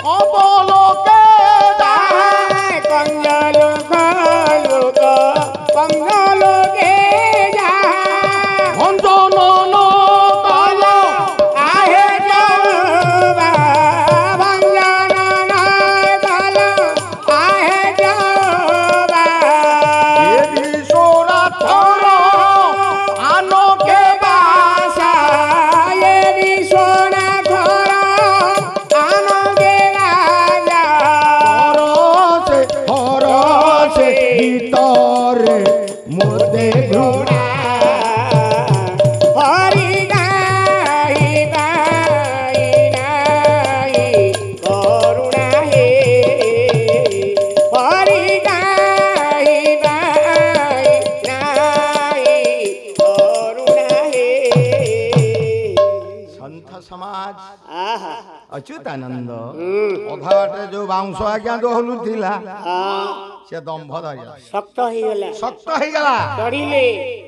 অবলোকে যায় কঞ্জলোক লোক কঞ্জলোকে যায় ভঞ্জনন কাল আহে যাবা ভঞ্জন কাল আহে যাবা এ বিশ্বনাথর আনকে বাসা এ বিশ্বনাথর আনন্দে রাজা হরসে হরসে ভিতরে মোদে ঘুরা হরি গাই গাই গাই করুণা হে হরি গাই গাই গাই করুণা হে সন্থ সমাজ আহা ଅଚ୍ୟୁତାନନ୍ଦ ଅଧା ବାଟରେ ଯୋଉ ବାଉଁଶ ଆଜ୍ଞା ଦୋହଲୁ ଥିଲା ସେ ଦମ୍ଭ ଧରିଲା ଶକ୍ତ ହେଇଗଲା ଶକ୍ତ ହେଇଗଲା ଚଢିଲେ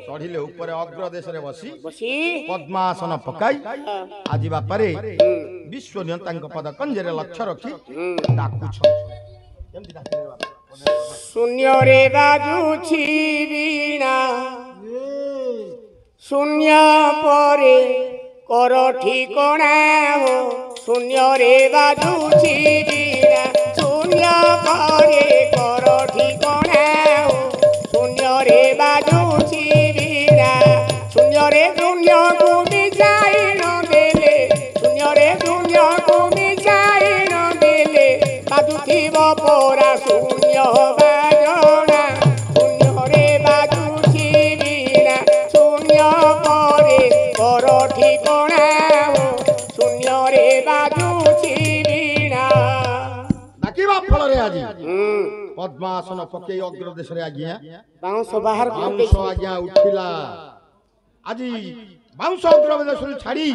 ଚଢିଲେ ଉପରେ ଅଗ୍ରଦେଶରେ ବସି ବସି ପଦ୍ମାସନ ପକାଇ ଆଜି ବାପାରେ ବିଶ୍ୱ ନିୟନ୍ତାଙ୍କ ପଦ କଞ୍ଜରେ ଲକ୍ଷ୍ୟ ରଖି ଡାକୁଛନ୍ତି କେମିତି ଡାକିଲେ ବାପା? ଶୂନ୍ୟରେ ବାଜୁଛି ବୀଣା ଶୂନ୍ୟ ପରେ କର ଠିକଣା ହୋ ଶୂନ୍ୟରେ ବାଜୁଛି ବୀଣା ଶୂନ୍ୟ ପରେ କର ଠିକଣା ହୋ ଶୂନ୍ୟରେ ବାଜୁଛି ବୀଣା ଶୂନ୍ୟରେ ଶୂନ୍ୟକୁ ମିଶାଇ ନ ଦେଲେ ଶୂନ୍ୟରେ ଶୂନ୍ୟକୁ ମିଶାଇ ନ ଦେଲେ ବାଜୁଥିବ ପରା ଶୂନ୍ୟ ବାଜଣା ଶୂନ୍ୟରେ ବାଜୁଛି ବୀଣା ଶୂନ୍ୟ ପରେ କର ଠିକଣା ହୋ ଶୂନ୍ୟରେ ବାଜୁଛି ବୀଣା ଡାକିବା ଫଳରେ ଆଜି ପଦ୍ମାସନ ପକେଇ ଅଗ୍ରଦେଶରେ ଆଜ୍ଞା ବାଉଁଶ ବାହାର ବାଉଁଶ ଆଜ୍ଞା ଉଠିଲା ଆଜି ବାଉଁଶ ଅଗ୍ରଦେଶରୁ ଛାଡି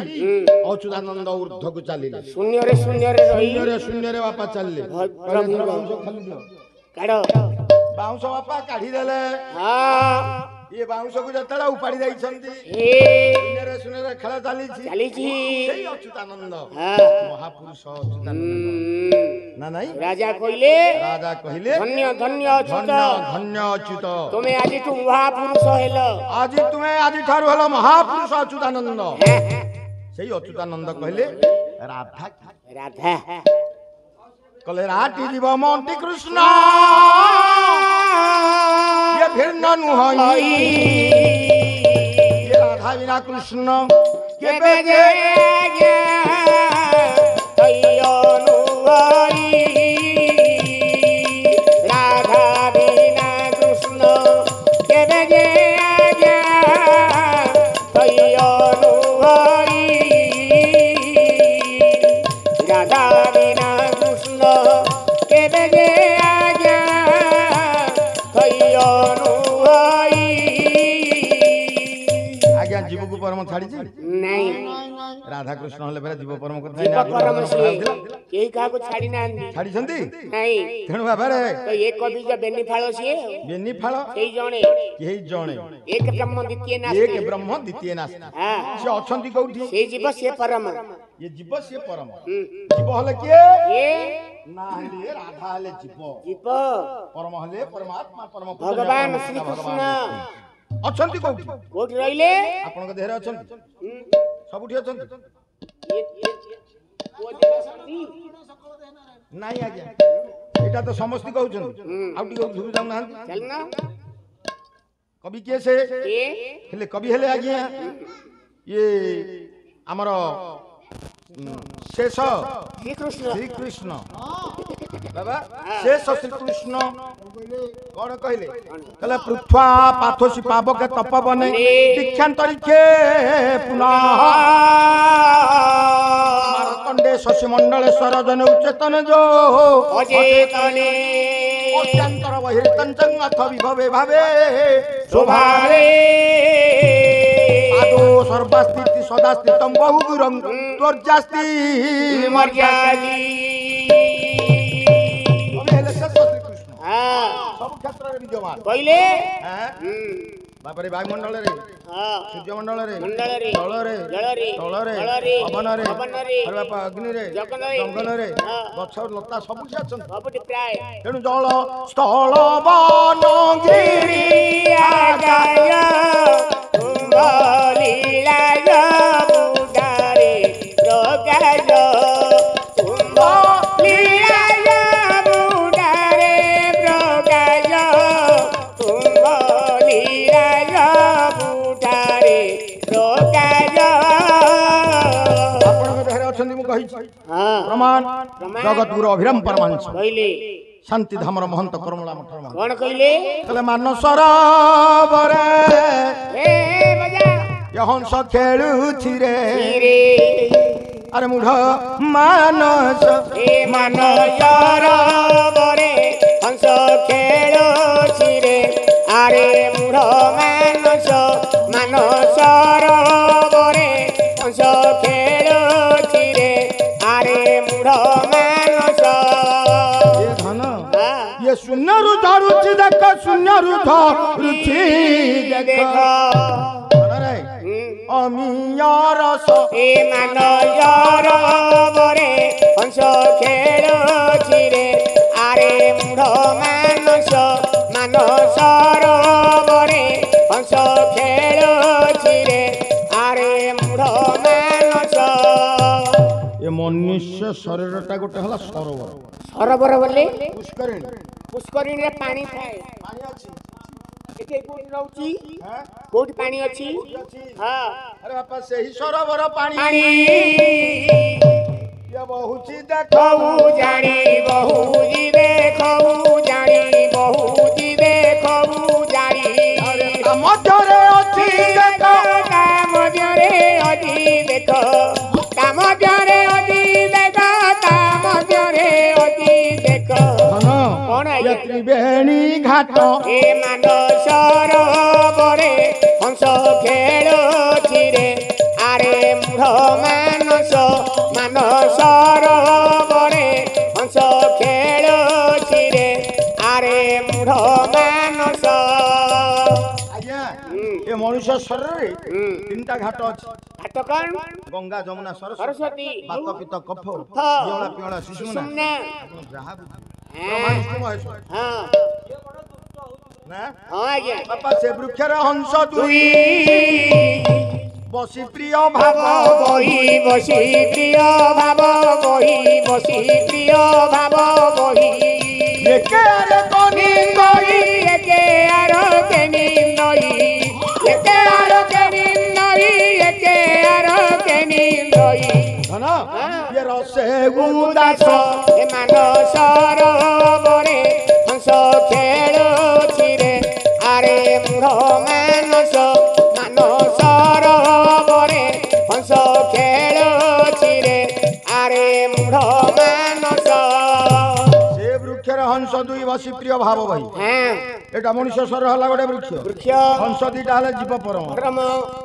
ଅଚ୍ୟୁତାନନ୍ଦ ଊର୍ଦ୍ଧ୍ୱକୁ ଚାଲିଲେ ଶୂନ୍ୟରେ ଶୂନ୍ୟରେ ରହି ଶୂନ୍ୟରେ ଶୂନ୍ୟରେ ବାପା ଚାଲିଲେ ପ୍ରଭୁଙ୍କ ବାଉଁଶ ଖାଲି ଦିଅ କାଢ ବାଉଁଶ ବାପା କାଢିଦେଲେ ହଁ ଇଏ ବାଉଁଶକୁ ଯେତେବେଳେ ଉପାଡି ଯାଇଛନ୍ତି ଏ ଶୂନ୍ୟରେ ଶୂନ୍ୟରେ ଖେଳ ଚାଲିଛି ଚାଲିଛି ସେଇ ଅଚ୍ୟୁତାନନ୍ଦ ହଁ ମହାପୁରୁଷ ଅଚ୍ୟୁତାନନ୍ଦ ନା ନାଇଁ ରାଜା କହିଲେ ରାଜା କହିଲେ ଧନ୍ୟ ଧନ୍ୟ ଅଚ୍ୟୁତ ଧନ୍ୟ ଧନ୍ୟ ଅଚ୍ୟୁତ ତୁମେ ଆଜିଠୁ ମହାପୁରୁଷ ହେଲ ଆଜି ତୁମେ ଆଜିଠାରୁ ହେଲ ମହାପୁରୁଷ ଅଚ୍ୟୁତାନନ୍ଦ ସେଇ ଅଚ୍ୟୁତାନନ୍ଦ କହିଲେ ରାଧା ରାଧା କହିଲେ ରାଟି ଯିବ ମଣ୍ଟି କୃଷ୍ଣ ଇଏ ଭିନ୍ନ ନୁହଁ ଇଏ ରାଧା ବିନା କୃଷ୍ଣ କେବେ ଯେ ରାଧା ବିନା କୃଷ୍ଣ କେବେ ଯେ রাধা বিনা কৃষ্ণ কেবে যে আজ্ঞা ଆଜ୍ଞା ଜୀବକୁ ପରମ ଛାଡିଛି ନାଇଁ ରାଧା କୃଷ୍ଣ ହେଲେ ପରା ଜୀବ ପରମ କଥା ଜୀବ ପରମ ସିଏ କେହି କାହାକୁ ଛାଡି ନାହାନ୍ତି ଛାଡିଛନ୍ତି ନାଇଁ ତେଣୁ ବାବାରେ ତ ଏ କବି ଯେ ବେନି ଫାଳ ସିଏ ବେନି ଫାଳ ସେଇ ଜଣେ କେହି ଜଣେ ଏକ ବ୍ରହ୍ମ ଦ୍ୱିତୀୟ ଏକ ନାସ୍ତି ବ୍ରହ୍ମ ଦ୍ୱିତୀୟ ନାସ୍ତି ହଁ ସେ ଅଛନ୍ତି କୋଉଠି ସେଇ ଜୀବ ସିଏ ପରମ ଇଏ ଜୀବ ସିଏ ପରମ ଜୀବ ହେଲେ କିଏ ଏ ନା ହେଲେ ରାଧା ହେଲେ ଜୀବ ଜୀବ ପରମ ହେଲେ ପରମାତ୍ମା ପରମ ପୁରୁଷ ଭଗବାନ ପରମ ଶ୍ରୀକୃଷ୍ଣ ଅଛନ୍ତି କୋଉଠି କୋଉଠି ରହିଲେ ଆପଣଙ୍କ ଦେହରେ ଅଛନ୍ତି ସବୁଠି ଅଛନ୍ତି ନାଇଁ ଆଜ୍ଞା ଏଇଟା ତ ସମସ୍ତେ କହୁଛନ୍ତି ଆଉ ଟିକେ ଧୁରୁ ଯାଉନାହାନ୍ତି ଚାଲୁନ କବି କିଏ ସେ କିଏ ହେଲେ କବି ହେଲେ ଆଜ୍ଞା ଇଏ ଆମର ଶେଷ ଶ୍ରୀକୃଷ୍ଣ ଶ୍ରୀକୃଷ୍ଣ ବାବା ଶେଷ ଶ୍ରୀକୃଷ୍ଣ କଣ କହିଲେ କହିଲେ ପୃଥ୍ୱା ପାଥୋଷି ପାବକେ ତପବନେ ଦୀକ୍ଷାନ୍ତରିକ୍ଷେ ପୁନଃ ମାରକଣ୍ଡେ ଶଶୀ ମଣ୍ଡଳେଶ୍ୱର ଜନ ଉଚ୍ଚେତନ ଯୋ অচেতনে অত্যন্তর বহির্তঞ্চং অথ বিভবে ভাবে স্বভাবে আদো সর্বাস্থিতি সদা স্থিতম বহু গুরং ত্বর্যাস্তি মর্যাদি কবি হেলে শেষ শ্রীকৃষ্ণ হ্যাঁ সব ক্ষেত্রে বিদ্যমান কইলে হ্যাঁ ବାପରେ ବାୟୁମଣ୍ଡଳରେ ହଁ ସୂର୍ଯ୍ୟମଣ୍ଡଳରେ ମଣ୍ଡଳରେ ଜଳରେ ଜଳରେ ତଳରେ ଜଳରେ ପବନରେ ପବନରେ ଆରେ ବାପା ଅଗ୍ନିରେ ଜଗନରେ ଜଙ୍ଗଲରେ ହଁ ଗଛ ଲତା ସବୁଠି ଅଛନ୍ତି ସବୁଠି ପ୍ରାୟ ତେଣୁ ଜଳ ସ୍ଥଳ ବନ ଗିରି ଆକାଶ କୁମ୍ଭ ଲୀଳାୟ ବୁଦାରେ ପ୍ରକାଶ କୁମ୍ଭ ଲୀଳାୟ ବୁଦାରେ ପ୍ରକାଶ କୁମ୍ଭ ଲୀଳାୟ ବୁଦାରେ ପ୍ରକାଶ ଆପଣଙ୍କ ଦେହରେ ଅଛନ୍ତି ମୁଁ କହିଛି ହଁ ପ୍ରମାଣ ପ୍ରମାଣ। ଜଗତଗୁରୁ ଅଭିରାମ ପରମାଂଶ କହିଲେ ଶାନ୍ତି ଧାମର ମହନ୍ତ କରମଳା ମଠର ମହନ୍ତ କଣ କହିଲେ କହିଲେ ମାନସରୋବରେ ଏ ବଜା ଏ ହଂସ ଖେଳୁଛି ରେ ରେ ଆରେ ମୁଢ ମାନସ ଏ ମାନସର ବରେ ହଂସ ଖେଳୁଛି ରେ ଆରେ ମୂଢ ମାନସର ବରେ ହଂସ ଖେଳୁଛି ରେ ଆରେ ମୂଢ ମାନସ ଏ ଧନ ଇଏ ଶୂନ୍ୟରୁ ଝରୁଛି ଦେଖ ଶୂନ୍ୟରୁ ଝରୁଛି ଦେଖ ଧନରେ ଅମିୟ ରସ ଏ ମାନସର ବରେ ହଂସ ଖେଳୁଛି ରେ ଆରେ ମୂଢ ମାନସର ବରେ ହଂସ ଖେଳୁଛି ରେ ଆରେ ମୂଢ ମାନସ ଏ ମନୁଷ୍ୟ ଶରୀରଟା ଗୋଟେ ହେଲା ସରୋବର ସରୋବର ବୋଲେ ପୁଷ୍କରିଣୀ ପୁଷ୍କରିଣୀରେ ପାଣି ଥାଏ ପାଣି ଅଛି ଏଠି କୋଉଠି ରହୁଛି ହଁ? କୋଉଠି ପାଣି ଅଛି ଅଛି। ହଁ ଆରେ ବାପା ସେହି ସରୋବର ପାଣି ପାଣି ଇଏ ବହୁଛି ଦେଖ ବହୁ ଜାଣି ବହୁ ଯିବେ ଖଉ ଜାଣି ବହୁ ଯିବେ ଖଉ ଜାଣି ତା ମଧ୍ୟରେ ଅଛି ଦେଖ ତା ମଧ୍ୟରେ ଅଜି ଦେଖ ତା ମଧ୍ୟରେ ଅଜି ଦେଖ ତା ମଧ୍ୟରେ ଅଜି ଦେଖ ଧନ କଣ ଇଏ ଆଜ୍ଞା ତ୍ରିବେଣୀ ଘାଟ ଏ ମାନସର ବରେ ହଂସ ଖେଳୁଛି ରେ ଆରେ ମୂଢ ମାନସର ବରେ ହଂସ ଖେଳୁଛି ରେ ଆରେ ମୂଢ ମାନସ ଆଜ୍ଞା ଏ ମନୁଷ୍ୟ ଶରୀରରେ ତିନିଟା ଘାଟ ଅଛି ହାତ କଣ ଗଙ୍ଗା ଯମୁନା ସରସ୍ୱତୀ ସରସ୍ୱତୀ ବାତ ପିତ କଫ ହଁ। ପିଅଳା ପିଅଳା ଶିଶୁମନା ସୁନା ଆପଣ ଯାହା ବୁଝିବେ ହଁ ବ୍ରହ୍ମା ବିଷ୍ଣୁ ମହେଶ୍ୱର ହଁ ନା ହଁ ଆଜ୍ଞା ବାପା ସେ ବୃକ୍ଷର ହଂସ ଦୁଇ ବସି ପ୍ରିୟ ଭାବ ଭାବ ବହି ବସି ପ୍ରିୟ ଭାବ ବହି ବସି ପ୍ରିୟ ଭାବ ବହି ଏକେ ଆରେ କନି ନଈ ଏକେ ଆର କେନି ନଈ ଏକେ ଆର କେନି ନଈ ଏକେ ଆର କେନି ନଈ ଧନ ଇଏ ରସେ ଉଦାସ ଏ ମାନସର ବରେ ହଂସ ଖେଳୁଛି ରେ ଆରେ ମୂଢ ମାନସର ବରେ ହଂସ ଖେଳୁଛି ରେ ଆରେ ମୂଢ ମାନସ ସେ ବୃକ୍ଷର ହଂସ ଦୁଇ ବସି ପ୍ରିୟ ଭାବ ବହି ହଁ ଏଟା ମଣିଷ ଶରୀର ହେଲା ଗୋଟେ ବୃକ୍ଷ ବୃକ୍ଷ ହଂସ ଦିଟା ହେଲେ ଜୀବ ପରମ ପରମ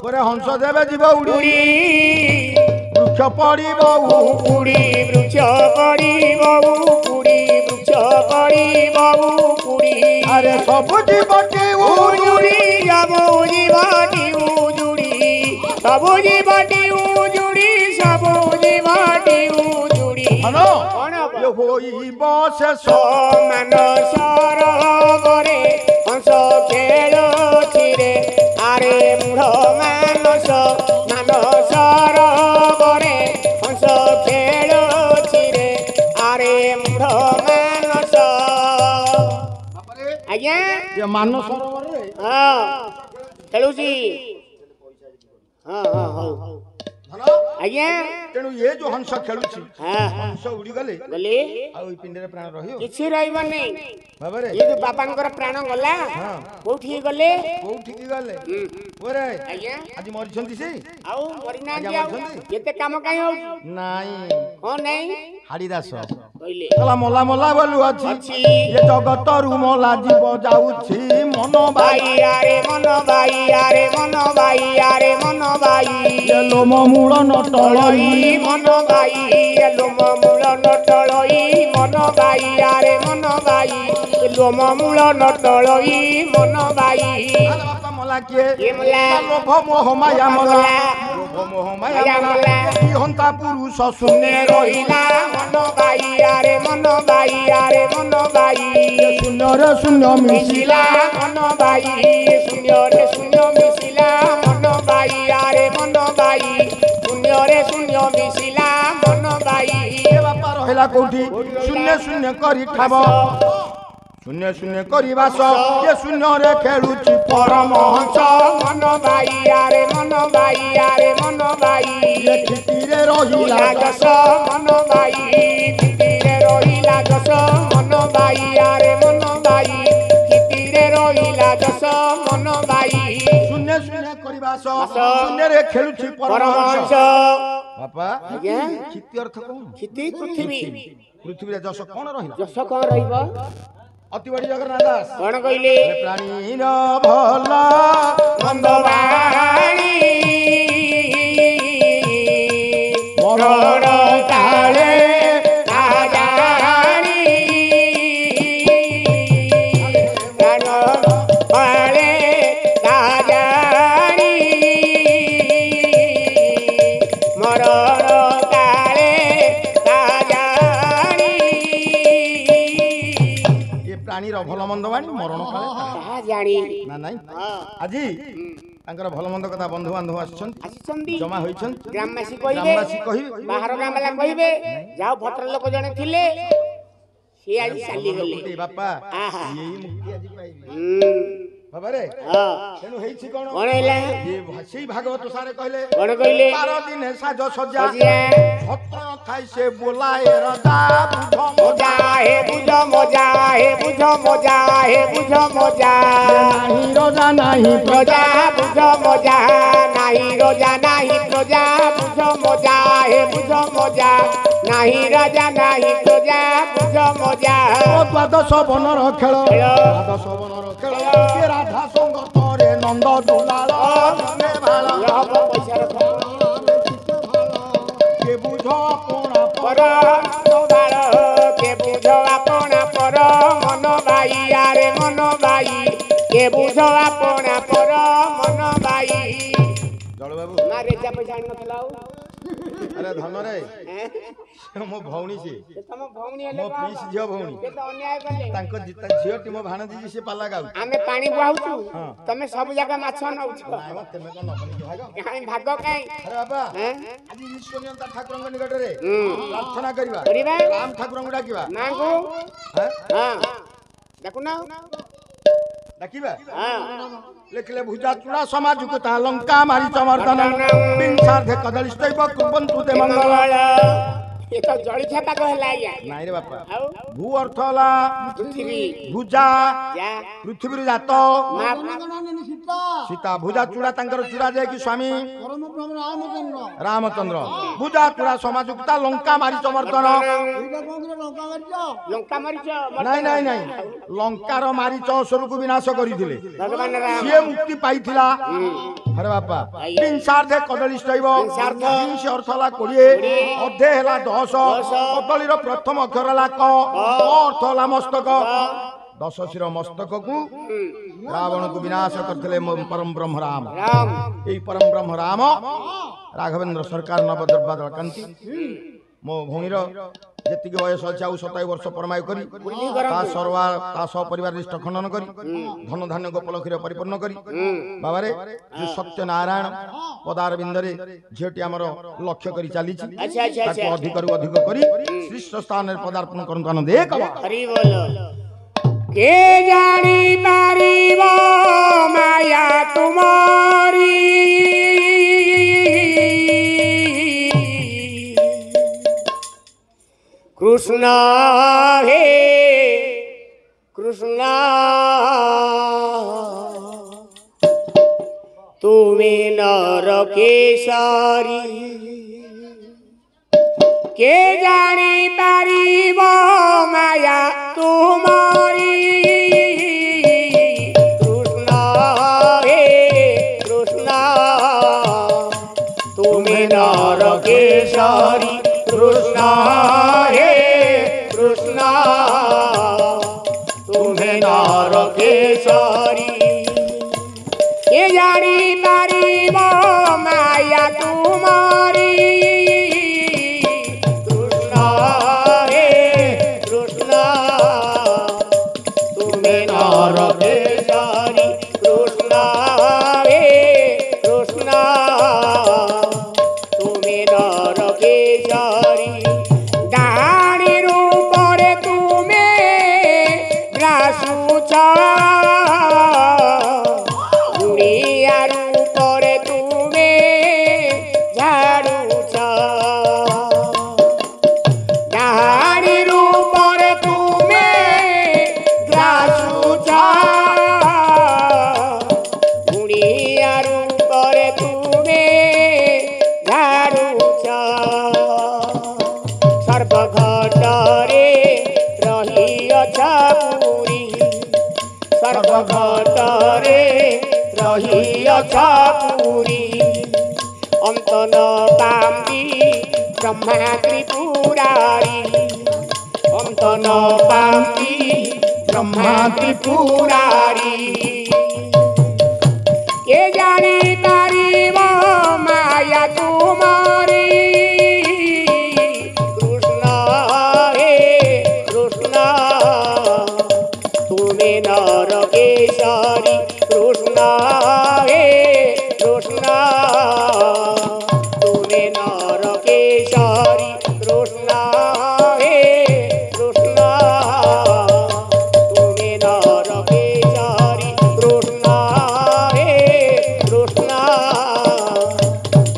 ପରେ ହଂସ ଦେବେ ଯିବ ଉଡି ଉଡ଼ି ବୃକ୍ଷ ପଡିବ କୁଡ଼ି ବୃକ୍ଷ ପଡ଼ିବ କୁଡ଼ି ବୃକ୍ଷ ପଡ଼ିବ କୁଡ଼ି ଆରେ ସବୁ ଜୀବଟି ଉଜୁଡ଼ି ସବୁ ଜୀବଟି ଉଜୁଡ଼ି ସବୁ ଜୀବଟି ଉଜୁଡ଼ି ସବୁ ଜୀବଟି ଉଜୁଡ଼ି ଧନ କଣ ହବ ଇଏ ହୋଇବ ଶେଷ ମାନସର ବରେ ହଂସ ଖେଳୁଛି ରେ ଆରେ ମୂଢ ମାନସର ବରେ ହଂସ ଖେଳୁଛି ରେ ଆରେ ମୂଢ ମାନସ ଆଜ୍ଞା ଇଏ ମାନ ସରୋବରରେ ହଁ ଖେଳୁଛି ହଁ ହଁ ହଉ ଧନ ଆଜ୍ଞା ତେଣୁ ଏ ଯୋଉ ହଂସ ଖେଳୁଛି ହଁ ହଁ ହଂସ ଉଡିଗଲେ ଗଲେ ଆଉ ଏଇ ପିଣ୍ଡରେ ପ୍ରାଣ ରହିବ କିଛି ରହିବନି ଭାବରେ ଏ ଯୋଉ ବାବାଙ୍କର ପ୍ରାଣ ଗଲା ହଁ। କୋଉଠିକି ଗଲେ କୋଉଠିକି ଗଲେ ଓରେ ଆଜ୍ଞା ଆଜି ମରିଛନ୍ତି ସେ ଆଉ ମରିନାହାନ୍ତି ଆଜ୍ଞା, ଆଉ ମରିଛନ୍ତି? ଏତେ କାମ କାହିଁ ହଉଛି ନାଇଁ କଣ ନାଇଁ ହାଡିଦାସ କହିଲେ କଲା ମଲା ମଲା ବୋଲୁ ଅଛି ଅଛି। ଏ ଜଗତରୁ ମଲା ଜୀବ ଯାଉଛି ମନ ବାଇ ବାଇ ଆରେ ମନ ବାଇ ଆରେ ମନ ବାଇ ଆରେ ମନ ବାଇ ଏ ଲୋମ ମୂଳ ନଟଳଇ ମନ ବାଇ ଲୋମ ମୂଳ ନଟଳଇ ମନ ବାଇ ଆରେ ମନ ବାଇ ଲୋମ ମୂଳ ନଟଳଇ ମନ ବାଇ ବାପା ମଲା ମଲା କିଏ କିଏ ମଲା? ଲୋଭ ମୋହ ମାୟା ମଲା ଲୋଭ ମୋହ ମାୟା ମଲା ହନ୍ତା ପୁରୁଷ ଶୂନ୍ୟ ରହିଲା ମନ ବାଇ ଆରେ ମନ ବାଇ ଆରେ ମନ ବାଇ ଶୂନ୍ୟରେ ଶୂନ୍ୟ ମିଶିଲା ମିଶିଲା ମନ ବାଇ ଶୂନ୍ୟରେ ଶୂନ୍ୟ ମିଶିଲା ମନ ବାଇ ଆରେ ମନ ବାଇ ଶୂନ୍ୟରେ ଶୂନ୍ୟ ମିଶିଲା ମନ ବାଇ ଏ ବାପା ରହିଲା କୋଉଠି ଶୂନ୍ୟ ଶୂନ୍ୟ କରି ଠାବ ଶୂନ୍ୟ ଶୂନ୍ୟ କରି ବାସ ଏ ଶୂନ୍ୟରେ ଖେଳୁଛି ପରମହଂସ ମନ ବାଇ ଆରେ ମନ ବାଇ ଆରେ ମନ ବାଇ କ୍ଷିତିରେ ରହିଲା ରହିଲା ଯଶ ମନ ବାଇ କ୍ଷିତିରେ ରହିଲା ଯଶ ମନ ବାଇ ଆରେ ମନ ବାଇ କ୍ଷିତିରେ ରହିଲା ଯଶ ମନ ବାଇ ଶୂନ୍ୟ ଶୂନ୍ୟ କରି ବାସ ଶୂନ୍ୟରେ ଖେଳୁଛି ପରମହଂସ ପରମହଂସ ବାପା ଆଜ୍ଞା କ୍ଷିତି ଅର୍ଥ କଣ କ୍ଷିତି ପୃଥିବୀ ପୃଥିବୀରେ ଯଶ କଣ ରହିଲା ଯଶ କଣ ରହିବ ଅତି ବଡି ଜଗନ୍ନାଥ ଦାସ କଣ କହିଲେ ପ୍ରାଣୀର ଭଲ ମନ୍ଦ ବାଣୀ ମରଣ କାଳେ ରାଜାଣୀ ପ୍ରାଣ କାଳେ ରାଜାଣୀ ମରଣ କାଳେ ରାଜାଣୀ ଏ ପ୍ରାଣୀର ଭଲ ମନ୍ଦ ବାଣୀ ମରଣ କାଳେ ତାହା ଜାଣି ନା ନାଇଁ ଆଜି ତାଙ୍କର ଭଲ ମନ୍ଦ କଥା ବନ୍ଧୁ ବାନ୍ଧବ ଆସିଛନ୍ତି ଆସିଛନ୍ତି ଜମା ହୋଇଛନ୍ତି ଗ୍ରାମବାସୀ କହିବେ ଗ୍ରାମବାସୀ କହିବେ ବାହାର ଗାଁ ବାଲା କହିବେ ଯାଉ ଭଦ୍ର ଲୋକ ଜଣେ ଥିଲେ ସିଏ ଆଜି ଚାଲିଗଲେ ଏ ବାପା ଆହା। ଏଇ ମୁକ୍ତି ଆଜି ପାଇବେ ବାବାରେ ହଁ ତେଣୁ ହେଇଛି କଣ କଣ ହେଲା ସେଇ ଭାଗବତ ସାରେ କହିଲେ କଣ କହିଲେ ବାର ଦିନେ ସାଜ ସଜା ସଜିଆ ଛତ୍ର ଥାଇ ସେ ବୋଲାଏ ରଜା ବୁଧ ମଜା ହେ ବୁଝ ମଜା ହେ ବୁଝ ମଜା ହେ ବୁଝ ମଜା ନାହିଁ ରଜା ନାହିଁ ପ୍ରଜା ବୁଝ ମଜା ନାହିଁ ରଜା ନାହିଁ ପ୍ରଜା ବୁଝ ମଜା ହେ ବୁଝ ମଜା ନାହିଁ ରାଜା ନାହିଁ ପ୍ରଜା ବୁଝ ମଜା ଦ୍ୱାଦଶ ବନର ଖେଳ ଦ୍ୱାଦଶ ବନର ଖେଳ କିଏ ରାଧା ସଙ୍ଗତରେ ନନ୍ଦ ଦୁଲାଳ ମନେ ଭାଳ ପଇସା ରଖ କିଏ ବୁଝ ଆପଣା ପର ବାଳ କେ ବୁଝ ଆପଣା ପର ମନ ବାଇ ଆରେ ମନ ବାଇ କେ ବୁଝ ଆପଣା ପର ମନ ବାଇ ଜଳ ବାବୁ ନା ରେଜା ପଇସା ଆଣି ନଥିଲା ଆଉ ଆରେ ଧନରେ ଏଁ? ମୋ ଭଉଣୀ ସିଏ ସେ ତମ ଭଉଣୀ ହେଲେ ମୋ କଣ ପିଇସି ହବ? ଝିଅ ଭଉଣୀ ସେ ତ ଅନ୍ୟାୟ କଲେ ତାଙ୍କ ଝିଅଟି ମୋ ଭାଣେଜୀ ସେ ପାଲା ଗାଉଛି ଆମେ ପାଣି ବୁହାଉଛୁ ତମେ ସବୁ ଜାଗା ମାଛ ନଉଛ ନାଇଁ ମ, ତେମେ କଣ ନବନି କି ଭାଗ କାହିଁ ଭାଗ କାହିଁ ଆରେ ବାବା ଏଁ? ଆଜି ଈଶ୍ୱରନିୟନ୍ତା ଠାକୁରଙ୍କ ନିକଟରେ ହୁଁ। ପ୍ରାର୍ଥନା କରିବା କରିବା ରାମ ଠାକୁରଙ୍କୁ ଡାକିବା ମାଙ୍କୁ ହଁ? ହଁ ଦେଖୁନ ଡାକିବା ହଁ ଲେଖିଲେ ଭୁଜା ଚୂଡ଼ା ସମାଜକୁ ତା ଲଙ୍କା ମାରି ଚମର୍ଦନ ବିଂଶାର୍ଧେ କଦଳୀ ସ୍ତୈବ କୁର୍ବନ୍ତୁ ତେ ମଙ୍ଗଳ ମଙ୍ଗଳ ଏ ତ ଜଳିଖିଆ ପାଗ ହେଲା ଆଜ୍ଞା ନାଇଁ ରେ ବାପା ଆଉ ଭୂ ଅର୍ଥ ହେଲା ପୃଥିବୀ ଭୁଜା ଯା ପୃଥିବୀରୁ ଜାତ ମା ସୀତା ଭୁଜା ଚୂଡ଼ା ତାଙ୍କର ଚୂଡ଼ା ଯାଇକି ସ୍ୱାମୀ ରାମଚନ୍ଦ୍ର ଭୁଜା ଚୂଡ଼ା ସମାଜକୁ ତା ଲଙ୍କା ମାରି ଚମର୍ଦନ ଲଙ୍କା ମରିଚ ନାଇଁ ନାଇଁ ନାଇଁ ଲଙ୍କାର ମାରିଚ ଅସୁରକୁ ବିନାଶ କରିଥିଲେ ଭଗବାନ ରାମ ସିଏ ମୁକ୍ତି ପାଇଥିଲା ଆରେ ବାପା ବିଂଶାର୍ଧେ କଦଳୀ ସ୍ତୈବ ବିଂଶାର୍ଧ। ବିଂଶ ଅର୍ଥ ହେଲା 20 ଅଧେ ହେଲା 10 କଦଳୀର ପ୍ରଥମ ଅକ୍ଷର ହେଲା କ ଅର୍ଥ ହେଲା ମସ୍ତକ 10 ଶିର ମସ୍ତକକୁ ରାବଣକୁ ବିନାଶ କରିଥିଲେ ପରମ ବ୍ରହ୍ମ ରାମ ରାମ ଏଇ ପରମ ବ୍ରହ୍ମ ରାମ ରାଘବେନ୍ଦ୍ର ସରକାର ନବଦୁର୍ବାଦଳ କାନ୍ତି ମୋ ଭଉଣୀର ଯେତିକି ବୟସ ଅଛି ଆଉ 27 ବର୍ଷ ପରମାୟୁ କରି ତା ସପରିବାର ନିଷ୍ଠ ଖଣ୍ଡନ କରି ଧନ ଧାନ୍ୟ ଗୋପଲକ୍ଷୀରେ ପରିପୂର୍ଣ୍ଣ କରି ବାବାରେ ଯୋଉ ସତ୍ୟନାରାୟଣ ପଦାରବିନ୍ଦରେ ଝିଅଟି ଆମର ଲକ୍ଷ୍ୟ କରି ଚାଲିଛି ଆଚ୍ଛା ଆଚ୍ଛା ତାକୁ ଆଚ୍ଛା ଅଧିକରୁ ଅଧିକ କରି ଶ୍ରେଷ୍ଠ ସ୍ଥାନରେ ପଦାର୍ପଣ କରନ୍ତୁ ଆନନ୍ଦ ଏକ ହରି ବୋଲ କେ ଜାଣି ପାରିବ ମାୟା ତୁମରି কৃষ্ণ হে কৃষ্ণ তুমি নরকেশরী কে জানি পারিব মায়া তুমরি কৃষ্ণ হে কৃষ্ণ তুমি নরকেশরী কৃষ্ণ হে কৃষ্ণ তুমি নরকেশরী কে গুণিয়ার উপরে তুমি ঝাড়ুছ ডাহানির উপরে তুমি গ্রাসুছ গুণিয়ার উপরে তুমি ঝাড়ুছ সর্বঘটরে রহিଅছ পুরী সর্বঘটরে রহিଅছ পুরী অন্ত ন পাম্বি ব্রহ্মা ত্রিপুরারি অন্ত ন পাম্বি ব্রহ্মা ত্রিপুরারি কে জানি তারিব মায়া তোমারি কৃষ্ণ হে কৃষ্ণ তুমি নরকেশ্বরী কৃষ্ণ হে কৃষ্ণ তুমি নরকেশ্বরী কৃষ্ণ হে কৃষ্ণ তুমি নরকেশ্বরী কৃষ্ণ হে কৃষ্ণ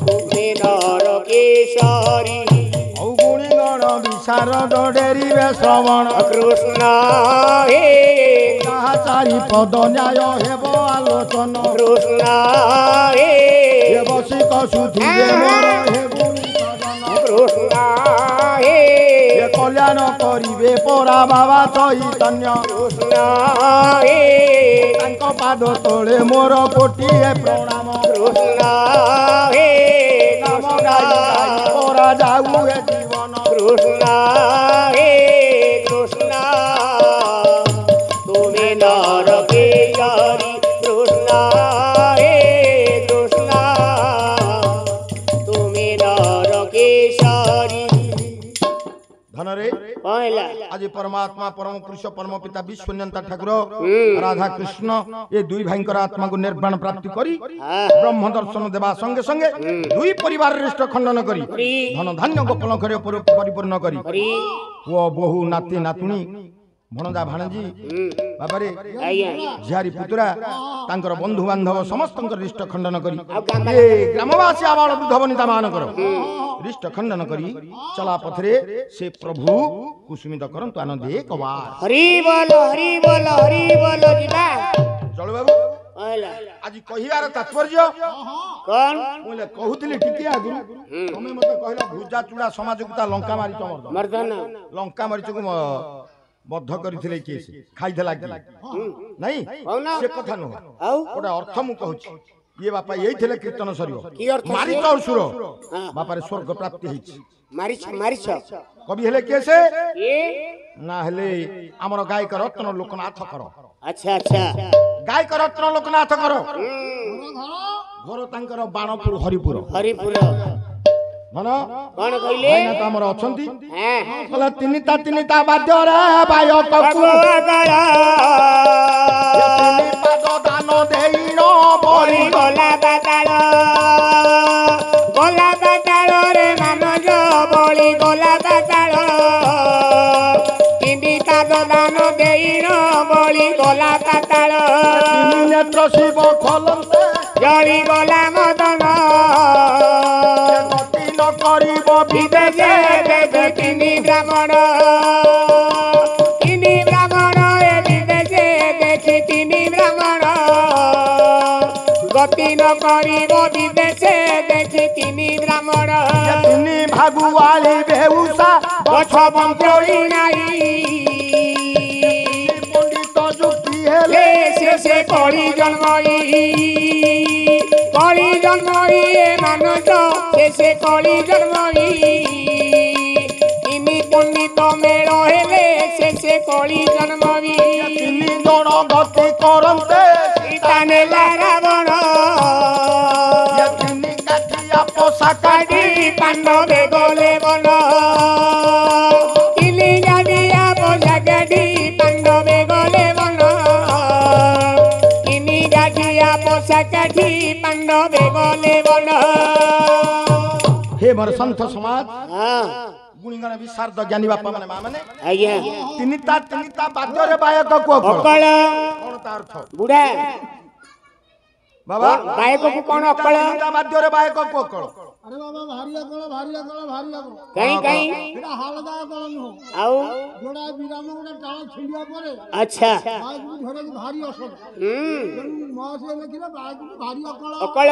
তুমি নরকেশ্বরী অগুণী গণ বিশারদ ডেরিবে শ্রবণ কৃষ্ণ হে তাহা চারি পদ ন্যায় হেব আলোচন কৃষ্ণ হে হে বসিক সুধিবে মোর হে গুণী সজন কৃষ্ণ হে হে কল্যাণ করিবে পরা বাবা চৈতন্য কৃষ্ণ হে তাଙ୍କ ପାଦ ତଳେ ମୋର ଗୋଟିଏ ପ୍ରଣାମ কৃষ্ণ হে ନାମ ଗାଇ ଗାଇ ପରା ଯାଉ ଏ ଜୀବନ কৃষ্ণ হে কৃষ্ণ তুমি নরকেশ্বরী কৃষ্ণ হে কৃষ্ণ তুমি নরকেশ্বরী ଧନରେ কইলা ଆଜି ପରମାତ୍ମା ପରମ ପୁରୁଷ ପରମ ପିତା ବିଶ୍ୱନିୟନ୍ତା ଠାକୁର ରାଧା କୃଷ୍ଣ ଏ ଦୁଇ ଭାଇଙ୍କର ଆତ୍ମାକୁ ନିର୍ବାଣ ପ୍ରାପ୍ତି କରି ବ୍ରହ୍ମ ଦର୍ଶନ ଦେବା ସଙ୍ଗେ ସଙ୍ଗେ ଦୁଇ ପରିବାର ରିଷ୍ଟ ଖଣ୍ଡନ କରି ଧନ ଧାନ୍ୟ ଗୋପନ କରି ପରିପୂର୍ଣ୍ଣ କରି ପୁଅ ବୋହୁ ନାତି ନାତୁଣୀ ଭଣଜା ଭାଣଜୀ ବାବାରେ ଆଜ୍ଞା ଝିଆରୀ ପୁତୁରା ତାଙ୍କର ବନ୍ଧୁ ବାନ୍ଧବ ସମସ୍ତଙ୍କର ରିଷ୍ଟ ଖଣ୍ଡନ କରି ଏ ଗ୍ରାମବାସୀ ଆବାଳ ବୃଦ୍ଧ ବନିତା ମାନଙ୍କର ରିଷ୍ଟ ଖଣ୍ଡନ କରି ଚଲା ପଥରେ ସେ ପ୍ରଭୁ କୁସୁମିତ କରନ୍ତୁ ଆନନ୍ଦେ କବାର ହରି ବୋଲ ଯିବା ଜଳ ବାବୁ କଇଲା ଆଜି କହିବାର ତାତ୍ପର୍ଯ୍ୟ କଣ ମୁଁ କହୁଥିଲି ଟିକେ ଆଗରୁ ତମେ ମତେ କହିଲ ଭୁଜା ଚୁଡ଼ା ସମାଜକୁ ତା ଲଙ୍କା ମାରିଛ ମର୍ଦନ ଲଙ୍କା ମରିଚକୁ ବଦ୍ଧ କରିଥିଲେ କିଏ ସେ ଖାଇଥିଲା କି ନାଇଁ କହୁନ ସେ କଥା ନୁହଁ ଆଉ ଗୋଟେ ଅର୍ଥ ମୁଁ କହୁଛି ଇଏ ବାପା ଏଇଥିଲେ କୀର୍ତ୍ତନ ସରିବ କି ଅର୍ଥ ମାରିଛ ଅସୁର ବାପାରେ ସ୍ୱର୍ଗ ପ୍ରାପ୍ତି ହେଇଛି ମାରିଛ କବି ହେଲେ କିଏ ସେ ଏ ନା ହେଲେ ଆମର ଗାୟକ ରତ୍ନ ଲୋକନାଥ କର ଆଚ୍ଛା ଆଚ୍ଛା ଗାୟକ ରତ୍ନ ଲୋକନାଥ କର ଘର ତାଙ୍କର ବାଣପୁର ହରିପୁର ହରିପୁର ମନ କଣ କହିଲେ ଭାଇନା ତ ଆମର ଅଛନ୍ତି ହଁ କହିଲା ତିନିଟା ବାଦ୍ୟରେ ବାୟକକୁ ତିନି ପାଦ ଦାନ ଦେଇ ନ ପରି ଗଲା ବାଦାଳରେ ମାନଜ ବଳି ଗଲା ବାଦାଳ ତିନି ପାଦ ଦାନ ଦେଇ ନ ବଳି ଗଲା ବାଦାଳ ତିନି ନେତ୍ର ଶିବ ଖୋଲନ୍ତେ ଜଳି ଗଲା ମଦନ ଗତି ନ କରିବ ବିଦେଶେ ଦେବେ ତିନି ବ୍ରାହ୍ମଣ ଏ ବିଦେଶେ ଦେଖି ତିନି ବ୍ରାହ୍ମଣ ଗତି ନ କରିବ ବିଦେଶେ ଦେଖି ତିନି ବ୍ରାହ୍ମଣ ତିନି ଭାଗୁଆଳି ବେଉସା ଗଛ ବଞ୍ଚଳି ନାହିଁ ପଣ୍ଡିତ ଯୁକ୍ତି ହେଲେ ସେ କଳି ଜନ୍ମଇ ଏ ମାନସ ସେ କଳି ଜନ୍ମଇ ତିନି ପଣ୍ଡିତ ମେଳ ହେଲେ ସେ କଳି ଜନ୍ମଇ ତିନି ଜଣ ଗତି କରନ୍ତେ ସୀତା ନେଲା ରାବଣ ତିନି କାଠିଆ ପୋଷାକ କାଟି ପାଣ୍ଡବେ ଗଲେ ବନ ତିନି ଗାଡ଼ିଆ ପୋଷା କାଟି ପାଣ୍ଡବେ ଗଲେ ବନ ତିନି ଗାଡ଼ିଆ ପୋଷା କାଟି ପାଣ୍ଡବେ ଗଲେ ବନ হে ମୋର ସନ୍ଥ ସମାଜ ହଁ ଗୁଣିଗଣ ବିଶାରଦ ଜ୍ଞାନୀ ବାପା ମାନେ ମା ମାନେ ଆଜ୍ଞା ତିନିଟା ବାଦ୍ୟରେ ବାୟକ କୁ ଅକଳ କଣ ତା ଅର୍ଥ ବୁଢା ବାବା ଗାୟକକୁ କଣ ଅକଳ ତିନିଟା ବାଦ୍ୟରେ ବାୟକ କୁ କଣ अरे बाबा भारी अकल भारी अकल भारी अकल କାଇଁ କାଇଁ एटा हालदा अकल नुह ଆଉ जोड़ा विराम गोटे टाळ छिलिया परे ଆଚ୍ଛା बाइक धरे भारी असर ହୁଁ मासे लेखिले बाइक भारी अकल ଅକଳ